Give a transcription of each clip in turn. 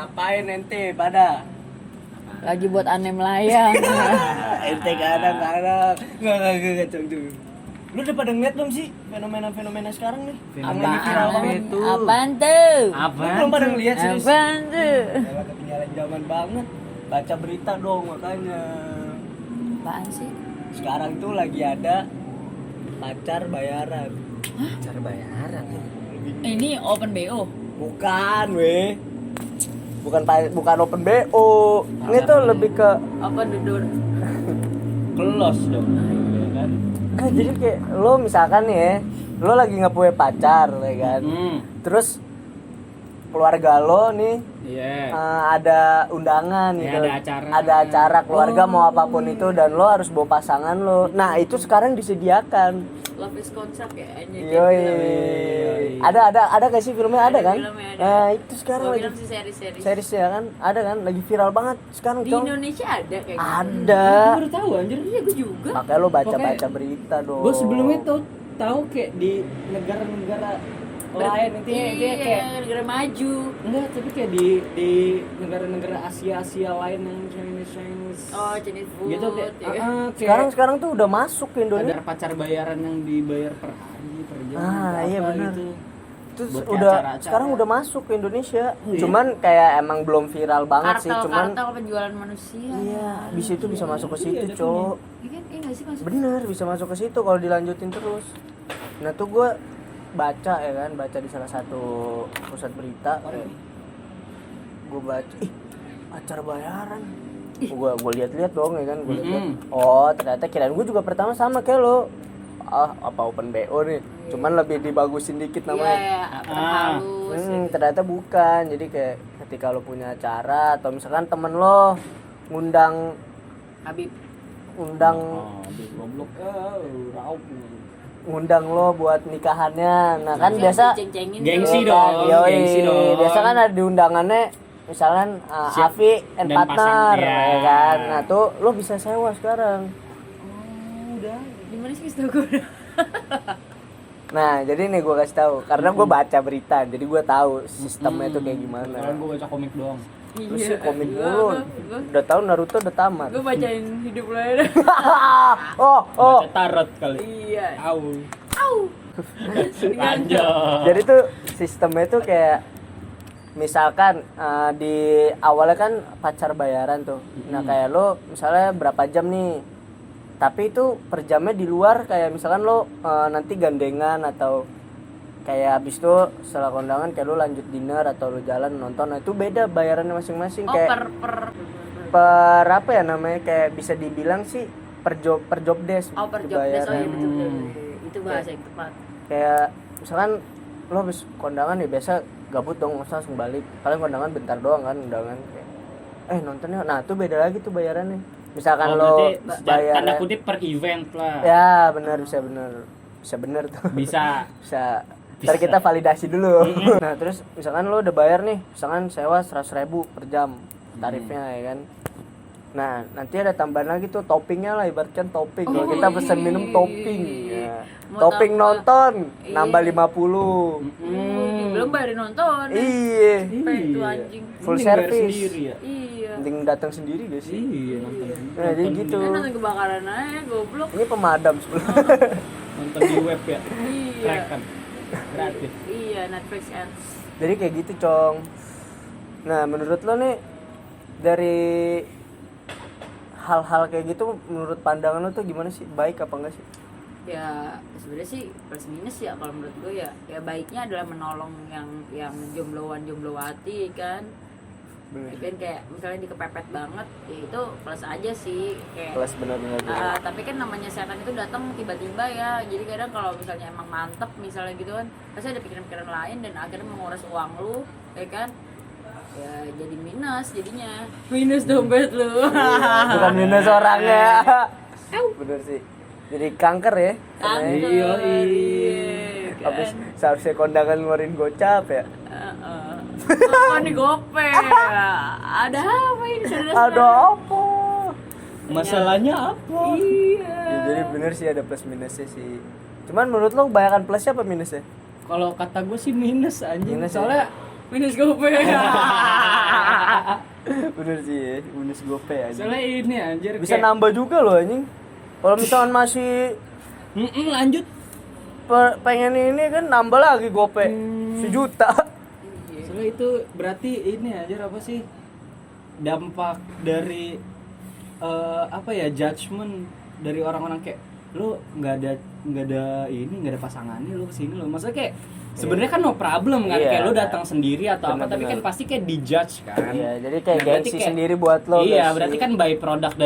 Ngapain ente pada? Lagi buat aneh melayang. Ente kadang-kadang nggak cong tuh. Lu udah pada ngeliat belum sih fenomena sekarang nih? Yang lagi viral banget. Apaan tuh? Lu belum pada ngeliat serius? Apaan tuh? Jangan ketinggalan zaman banget. Baca berita dong makanya. Apaan sih? Sekarang tuh lagi ada pacar bayaran. Pacar bayaran ya. Ini open BO. Bukan, weh. Bukan open BO. Ini tuh lebih ke Apa duduk? Kelos dong. Ya kan? jadi kayak lo misalkan nih ya, lo lagi nggak punya pacar, ya kan? Terus keluarga lo nih Iya. ada undangan Ya, gitu. ada acara. Keluarga mau apapun itu dan lo harus bawa pasangan lo. Nah, itu sekarang disediakan. Love is concept ya. Yoi. Ada gak sih filmnya? Ada kan? Filmnya ada. Nah, itu sekarang Gua lagi bilang sih seri-seri. seriesnya kan? Ada kan? Lagi viral banget sekarang, Di Cong. Indonesia ada kayak gitu. Ada. Gue baru tahu anjir. Iya, gue juga. Makanya lo baca Pokoknya berita dong. Gue sebelumnya tahu kayak di negara-negara lain itu dia kayak Iya, negara maju. enggak, tapi kayak di negara-negara Asia lain yang Chinese Oh, Chinese food. gitu kayak Sekarang tuh udah masuk ke ada Indonesia. pacar bayaran yang dibayar per hari per jam. Iya apa benar. gitu. Itu Buat kayak udah acara-acara. sekarang udah masuk ke Indonesia. Iya. Cuman kayak emang belum viral banget sih, cuman Kartel penjualan manusia. iya, bisa itu bisa masuk ke Iya, situ, ada Cok. Iya kan? Iya nggak sih masuk? Bener, bisa masuk ke situ kalau dilanjutin terus. Nah, tuh gue baca ya kan, baca di salah satu pusat berita. Gue baca, acara bayaran. Gue lihat-lihat dong ya kan, gue lihat. Oh, ternyata kirain gue juga pertama sama kayak lo. Apa open BO nih. Cuman lebih dibagusin dikit Iya, namanya. ya, halus. Ternyata bukan. Jadi kayak ketika lo punya acara atau misalkan temen lo ngundang Habib. Goblok. Raup. ngundang lo buat nikahannya. Nah kan biasa Ceng-cengin Gengsi tuh. dong. Yoi. Gengsi dong. Biasa kan ada di undangannya misalkan Siap. Avi and Dan partner pasang, ya. ya kan. Nah tuh lo bisa sewa sekarang. Gimana sih kasih tau gue? Nah jadi nih gue kasih tahu karena gue baca berita jadi gue tahu sistemnya itu kayak gimana. Kalian gue baca komik doang. Terus sih komik dulu. Udah tahu Naruto udah tamat. Gue bacain hidup lo ya. oh. Baca tarot kali. Iya. Au. Au. Lanjut. Jadi tuh sistemnya tuh kayak misalkan di awalnya kan pacar bayaran tuh. Nah kayak lo misalnya berapa jam nih. Tapi itu per jamnya di luar kayak misalkan lo nanti gandengan atau kayak habis itu setelah kondangan kayak lo lanjut dinner atau lo jalan nonton. Nah itu beda bayarannya masing-masing Oh, kayak per apa ya namanya kayak bisa dibilang sih per job desk. Oh, per job desk. Oh iya dibayarnya. betul. Itu bahasa yang tepat. Kayak misalkan lo habis kondangan ya biasa gabut dong masa langsung balik. Kalian kondangan bentar doang kan undangan kayak nontonnya. Nah, itu beda lagi tuh bayarannya. Misalkan lo bayar tanda kutip per event lah. ya benar bisa benar tuh. Bisa. bisa. Ntar kita validasi dulu. Nah, terus misalkan lo udah bayar nih, misalkan sewa 100.000 per jam tarifnya ya kan. Nah, nanti ada tambahan lagi tuh toppingnya lah ibaratkan topping. Kalau kita pesen minum topping. Ya. Mau Topping tambah. nonton Iya. nambah 50. Belum bayarin nonton. Iya. Apa itu anjing? Full Mending bayar service. sendiri ya. Iya. Mending datang sendiri gak sih? Iya, nonton. Nah, jadi gitu. Kan nonton kebakaran aja goblok. Ini pemadam sebelum. Nonton di web ya. Iya. Crack kan. Gratis. Iya, Netflix ads. Jadi kayak gitu, Cong. Nah, menurut lo nih dari hal-hal kayak gitu menurut pandangan lo tuh gimana sih? Baik apa enggak sih? Ya sebenarnya sih plus minus ya kalau menurut gue ya baiknya adalah menolong yang jombloan-jomblowati kan. Bener. Ya kan kayak misalnya dikepepet banget ya itu plus aja sih kayak Kelas benar-benar. tapi kan namanya setan itu datang tiba-tiba ya, jadi kadang kalau misalnya emang mantep misalnya gitu kan pasti ada pikiran-pikiran lain dan akhirnya menguras uang lu ya kan, ya jadi minus dompet lu. Bukan minus orangnya. Bener sih. Jadi kanker ya. Kanker, Iya, kan. Habis seharusnya kondangan ngeluarin gocap ya. Apa nih gope? Ada apa ini saudara? Ada apa? Masalahnya apa? Iya. Ya, jadi bener sih ada plus minusnya sih. Cuman menurut lo kebanyakan plusnya apa minusnya? Kalau kata gue sih minus anjing. Minus ya? Soalnya minus gope. Bener sih, minus gope aja. Soalnya ini anjir Bisa nambah juga loh anjing. Kalau misalkan masih lanjut. pengen ini kan nambah lagi gope 1 juta. Soalnya itu berarti ini anjir apa sih? Dampak dari apa ya, judgement dari orang-orang kayak lu nggak ada pasangannya, lu kesini lu, maksudnya kayak sebenarnya kan no problem kan, Iya. kayak lu datang sendiri atau apa, tapi Bener-bener. kan pasti kayak dijudge kan. Iya, jadi kayak Nah, berarti gengsi kayak- sendiri buat lo. Iya, guys. berarti kan by product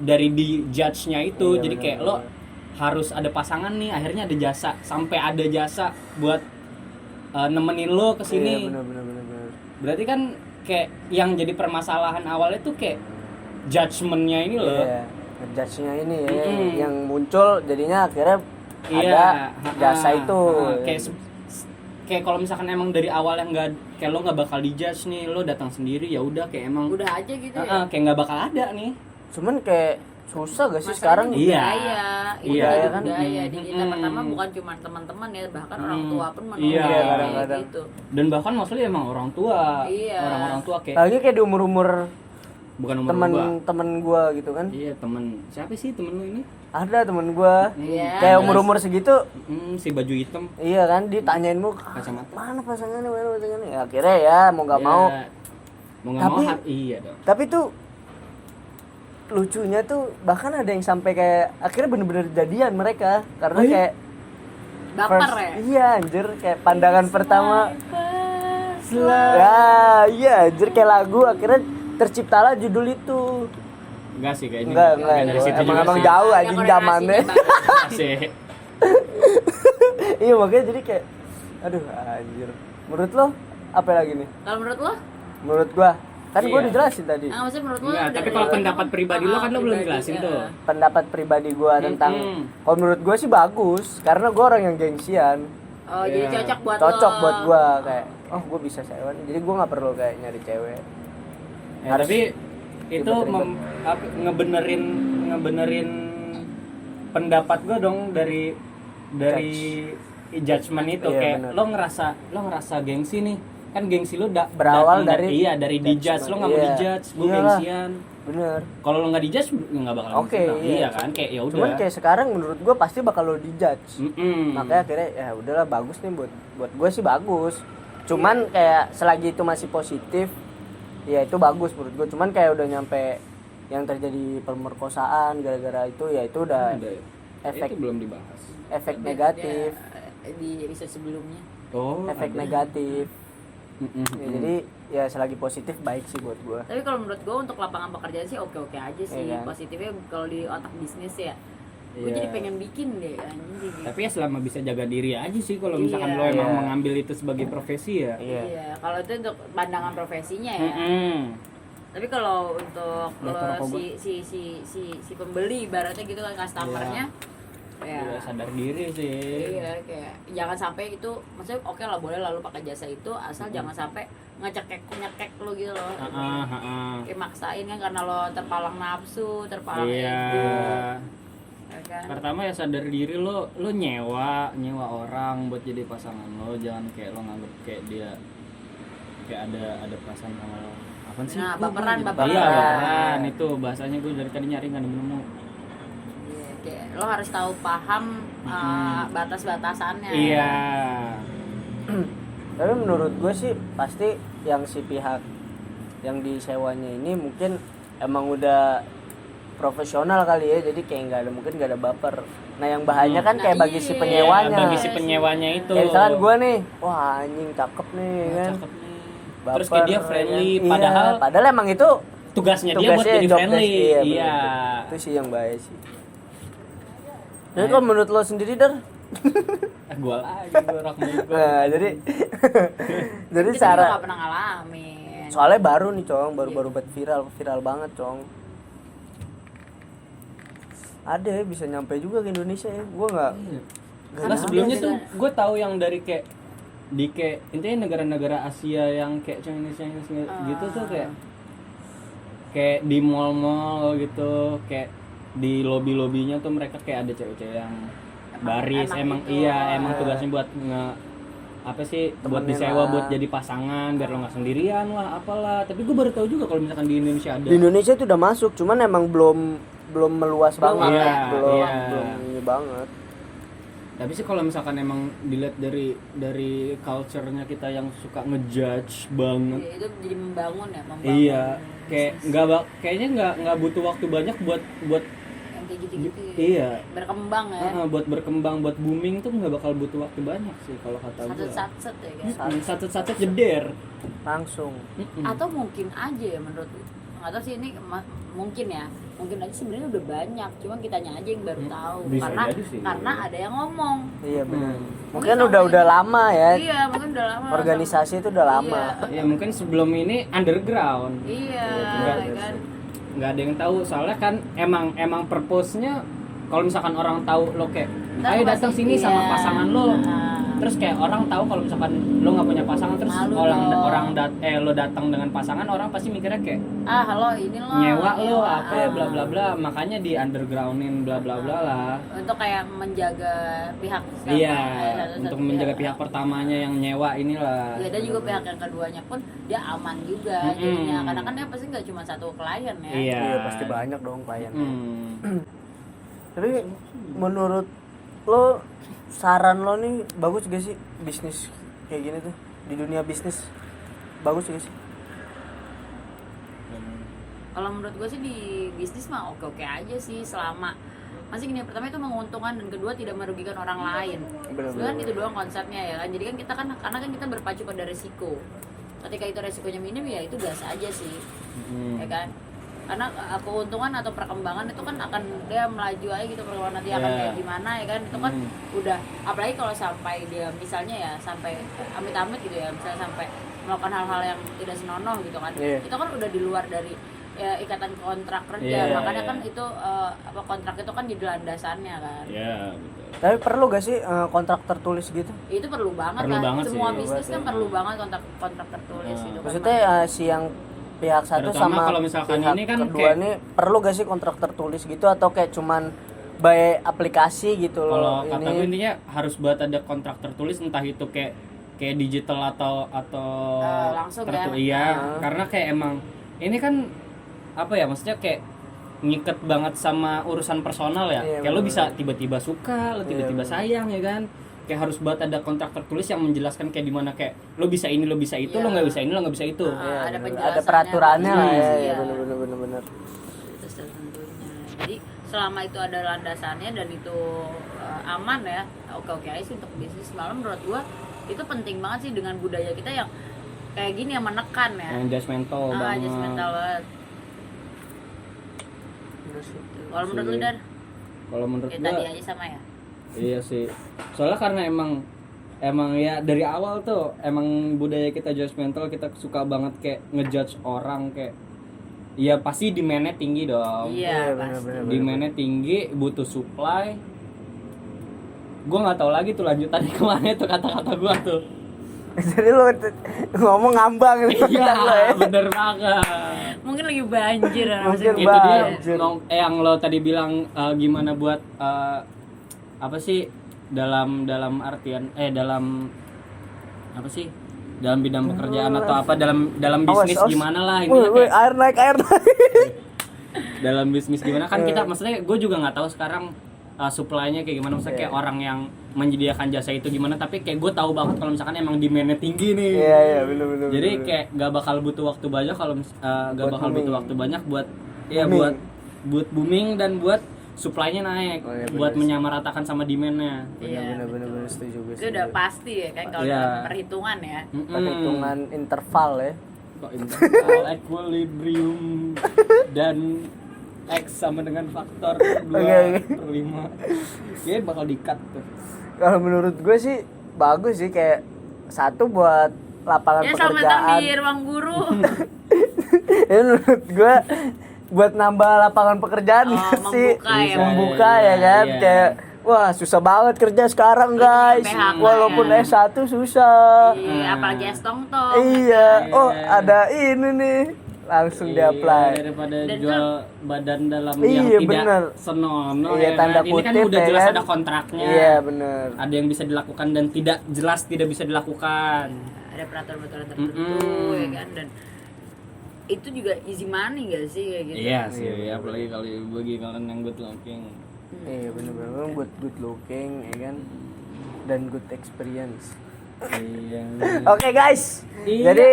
dari dijudge-nya itu. Iya, Jadi kayak lo bener-bener. harus ada pasangan nih, akhirnya ada jasa, sampai ada jasa buat nemenin lo kesini. Iya, bener. Berarti kan kayak yang jadi permasalahan awalnya tuh kayak judgement-nya ini loh. Iya, ngejudge-nya ini ya, Mm-mm. yang muncul jadinya akhirnya Iya, ada jasa itu. Kayak kalau misalkan emang dari awal yang nggak, kayak lo nggak bakal dijudge nih, lo datang sendiri ya udah, kayak emang Udah aja gitu ya. kayak nggak bakal ada nih. Cuman kayak susah gak sih Masalahnya sekarang? Iya. budaya, itu Iya, jadi kan? budaya di kita. Mm-mm. Pertama bukan cuma teman-teman ya, bahkan orang tua pun menolak Iya, kayak kadang-kadang. gitu. Dan bahkan mostly emang orang tua, Iya. orang-orang tua kayak Lagi kayak di umur-umur bukan umur gua. temen gua gitu kan. Iya, temen siapa sih temen lu ini? Ada temen gua Iya. kayak umur-umur segitu, Si baju hitam, iya kan, ditanyain mulu kacamata. mana pasangannya. Ya, akhirnya ya mau nggak Ya, mau. mau nggak mau Tapi- iya dong. Tapi tuh lucunya tuh bahkan ada yang sampai kayak akhirnya bener-bener jadian mereka karena Oh iya? kayak Baper first- ya. Iya anjir, kayak pandangan pertama. First Ya, iya anjir, kayak lagu akhirnya terciptalah judul itu. Enggak sih kayaknya. Enggak, dari situ emang juga emang sih. jauh Yang anjing koordinasinya zamannya. bagus. Sih. Iya makanya jadi kayak aduh anjir. Menurut lo apa lagi nih? Kalau menurut lo? Menurut gua kan gua Iya. dijelasin tadi. Nah, maksudnya menurut lo? Enggak, tapi kalau pendapat pribadi lo kan lo belum jelasin tuh. Pendapat pribadi gua tentang Mm-mm. kalau menurut gua sih bagus karena gua orang yang gengsian. Oh, jadi Iya. cocok buat Cocok lo. buat gua kayak oh gua bisa sewan. Jadi gua nggak perlu kayak nyari cewek. Ya, Harus tapi itu ribet-ribet. ngebenerin pendapat gua dong dari judgement itu. Iya, Kayak bener. lo ngerasa gengsi nih, kan gengsi lo Berawal dari dari dijudge. Lo nggak mau Iya. dijudge, gue Iyalah. gengsian. Bener. Kalau lo nggak dijudge ya nggak bakal Oke, kita. iya. Iya kan, kayak ya udah. Cuman kayak sekarang menurut gua pasti bakal lo dijudge. Mm-mm. Makanya akhirnya ya udahlah bagus nih buat gue sih bagus. Cuman kayak selagi itu masih positif ya itu bagus menurut gue. Cuman kayak udah nyampe yang terjadi pemerkosaan gara-gara itu ya itu udah Ada ya? efek Itu belum dibahas. efek Dia- negatif, di riset sebelumnya. Oh, efek ada. negatif. Mm-mm. Ya, jadi ya selagi positif baik sih buat gue. Tapi kalau menurut gue untuk lapangan pekerjaan sih oke-oke aja sih. Iya kan? Positifnya kalau di otak bisnis ya. Gue Iya. jadi pengen bikin deh anjing. Tapi ya selama bisa jaga diri aja sih, kalau misalkan Iya. lo emang Iya. mengambil itu sebagai profesi ya. Iya. Iya, kalau itu untuk pandangan profesinya ya. Mm-mm. Tapi kalau untuk Rokok lo, gua. si pembeli ibaratnya gitu kan customernya ya. Udah sadar diri sih. Iya, kayak jangan sampai itu, maksudnya oke lah boleh lalu pakai jasa itu asal jangan sampai nyekek lo gitu loh. Kayak maksain kan karena lo terpalang nafsu, terpalang Iya. ego. Ya kan? Pertama ya sadar diri, lo nyewa orang buat jadi pasangan lo, jangan kayak lo nganggep kayak dia kayak ada perasaan sama lo. Apaan sih? Nah, Gua baperan, gitu. baperan. Iya, baperan itu bahasanya, gue dari tadi nyari nggak nemu. Iya, kayak lo harus tahu paham batas-batasannya. Iya. Tapi menurut gue sih pasti yang si pihak yang disewanya ini mungkin emang udah profesional kali ya, jadi kayak mungkin nggak ada baper. Nah yang bahayanya kan Nah, kayak bagi si iya. penyewanya. Bagi si penyewanya itu. Kayak misalkan gue nih, wah anjing cakep nih Wah, kan. cakep nih. Baper, Terus kayak dia friendly, iya, padahal padahal emang itu tugasnya dia buat jadi job friendly. desk, iya, Iya. bener. Itu sih yang bahaya sih. Jadi kalau menurut lo sendiri Dar? Gua orang mulu. Nah, jadi jadi Kita juga cara gak pernah ngalamin. soalnya baru nih Cong, baru buat viral banget Cong. Ada ya bisa nyampe juga ke Indonesia ya, gua nggak Nah sebelumnya tuh gue tahu yang dari kayak intinya negara-negara Asia yang kayak Chinese gitu tuh kayak di mall-mall gitu, kayak di lobby-lobbynya tuh mereka kayak ada cewek-cewek yang baris, emang emang itu. iya emang tugasnya buat apa sih buat Temenin disewa lah. buat jadi pasangan biar lo nggak sendirian lah apalah. Tapi gue baru tahu juga kalau misalkan di Indonesia ada. Di Indonesia itu udah masuk, cuman emang belum meluas banget, Iya, belum iya. belum ini banget. Tapi sih kalau misalkan emang dilihat dari culture-nya kita yang suka ngejudge banget. Ya, itu jadi membangun ya, membangun. Iya, kayak kayaknya nggak butuh waktu banyak buat Yang kayak gitu-gitu ya. iya. Berkembang ya. Buat berkembang, buat booming tuh nggak bakal butuh waktu banyak sih kalau kata gue. Satset ya kan. Satu jeder. Langsung. Atau mungkin aja ya menurut lu, nggak tahu sih ini mungkin aja sebenarnya udah banyak, cuma kitanya aja yang baru tahu Bisa karena jadi sih. ada yang ngomong. Iya benar. Hmm. Mungkin udah lama ya. Iya, mungkin udah lama. Organisasi itu udah lama. Ya mungkin sebelum ini underground. Iya, Nggak- ya kan. nggak ada yang tahu soalnya kan emang purpose-nya kalau misalkan orang tahu lo kayak Ntar ayo pasti- datang sini iya. sama pasangan lo. Nah. Terus kayak orang tahu kalau misalkan lo nggak punya pasangan terus Malu dong. lo datang dengan pasangan orang pasti mikirnya kayak Halo ini lo nyewa lo apa ah. bla bla bla makanya di undergroundin bla bla bla lah. Untuk kayak menjaga pihak sama Iya, satu-satu untuk menjaga pihak pertamanya yang nyewa inilah. Iya, dan juga pihak yang keduanya pun dia aman juga jadinya, karena kan dia pasti nggak cuma satu klien ya. Iya. Iya pasti banyak dong klien. Tapi Iya. menurut lo saran lo nih bagus gak sih bisnis kayak gini tuh di dunia bisnis bagus gak sih? Kalau menurut gue sih di bisnis mah oke aja sih, selama masih gini, pertama itu menguntungkan dan kedua tidak merugikan orang lain. Bener-bener. Sebenarnya itu doang konsepnya ya kan. Jadi kan kita kan karena kan kita berpacu pada resiko. Ketika itu resikonya minim ya itu gas aja sih. Ya kan? Karena keuntungan atau perkembangan itu kan akan dia melaju aja gitu, perkembangan nanti akan Yeah. kayak gimana ya kan, itu kan udah, apalagi kalau sampai dia misalnya ya sampai amit-amit gitu ya, misalnya sampai melakukan hal-hal yang tidak senonoh gitu kan, Yeah. itu kan udah di luar dari ya, ikatan kontrak kerja. Yeah, makanya yeah. kan itu kontrak itu kan jadi landasannya kan. Iya, betul. Tapi perlu gak sih kontrak tertulis gitu? Itu perlu banget Perlu lah, banget semua sih. bisnis kan perlu banget kontrak tertulis itu kan. Maksudnya si yang pihak satu Terutama sama kalau misalkan pihak ini kan kedua kayak- nih perlu gak sih kontrak tertulis gitu atau kayak cuman by aplikasi gitu Kalau loh kata gue intinya harus buat ada kontrak tertulis, entah itu kayak digital atau Langsung Iya, Ah. karena kayak emang ini kan apa ya, maksudnya kayak ngiket banget sama urusan personal ya. Iya, Kayak lo bener. bisa tiba-tiba suka, lo tiba-tiba bener. sayang ya kan. Kayak harus buat ada kontrak tertulis yang menjelaskan kayak dimana kayak lo bisa ini, lo bisa itu, Iya. lo nggak bisa ini, lo nggak bisa itu. Iya, ada bener. penjelasannya, ada peraturannya lah ya, iya. ya bener. Terus tentunya. Jadi selama itu ada landasannya dan itu aman ya, oke aja sih untuk bisnis. Malah menurut gua itu penting banget sih dengan budaya kita yang kayak gini, yang menekan ya. Yang judgmental banget. Judgmental banget. Kalau menurut lu Dar, Kalau menurut ya gua tadi aja sama ya. iya sih. Soalnya karena emang ya dari awal tuh emang budaya kita judgmental, kita suka banget kayak ngejudge orang kayak ya pasti demand-nya tinggi dong. Iya, bener, pasti. bener. Demand-nya tinggi, butuh supply. Gua nggak tahu lagi tuh lanjutannya kemana tuh kata-kata gua tuh. Jadi lo ngomong ngambang nih Iya, lo ya. bener banget. Mungkin lagi banjir ya. Mungkin Itu dia banjir. yang lo tadi bilang gimana buat apa sih dalam artian dalam apa sih dalam bidang pekerjaan atau apa dalam bisnis Awas. gimana lah Woi, intinya woi, kayak air naik. dalam bisnis gimana kan kita maksudnya gue juga nggak tahu sekarang supply-nya kayak gimana, maksudnya kayak orang yang menyediakan jasa itu gimana, tapi kayak gue tahu banget kalau misalkan emang demand-nya tinggi nih. Iya, bener. Jadi kayak gak bakal butuh waktu banyak kalau gak Buat bakal booming. butuh waktu banyak buat ya Booming. buat booming dan buat supply-nya naik, Oh, iya, buat bener. menyamaratakan sama demand-nya. Iya, bener setuju gue. Itu udah pasti ya kan kalau Iya. dalam perhitungan ya. Perhitungan interval ya. Kok interval equilibrium dan X sama dengan faktor 2 Oke. per 5. Kayaknya bakal di-cut tuh. Kalau menurut gue sih bagus sih, kayak satu buat lapangan Ya sama pekerjaan. di ruang guru. Ya menurut gue buat nambah lapangan pekerjaan Oh, nggak sih, membuka ya, membuka iya, ya kan, iya. kayak wah susah banget kerja sekarang guys, PHK walaupun ya. S1 susah. Iya, apalagi es tong-tong. Iya, kan? oh Iya. ada ini nih langsung Iya, di-apply. daripada Dan jual badan dalam Iya, yang tidak bener. senonoh Iya, ya tanda kan? Ini kan kutip, udah ya jelas kan? ada kontraknya. Iya bener. Ada yang bisa dilakukan dan tidak jelas tidak bisa dilakukan. Ada peraturan-peraturan tertentu Mm-mm. ya kan, dan itu juga easy money gak sih kayak gitu. Iya sih, apalagi kalau bagi kalian yang good looking. Iya bener-bener buat good looking ya kan, dan good experience. Iya. Oke guys, Iya. jadi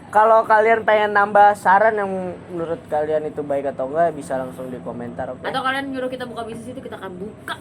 kalau kalian pengen nambah saran yang menurut kalian itu baik atau enggak bisa langsung di komentar, oke? Atau kalian nyuruh kita buka bisnis itu, kita akan buka.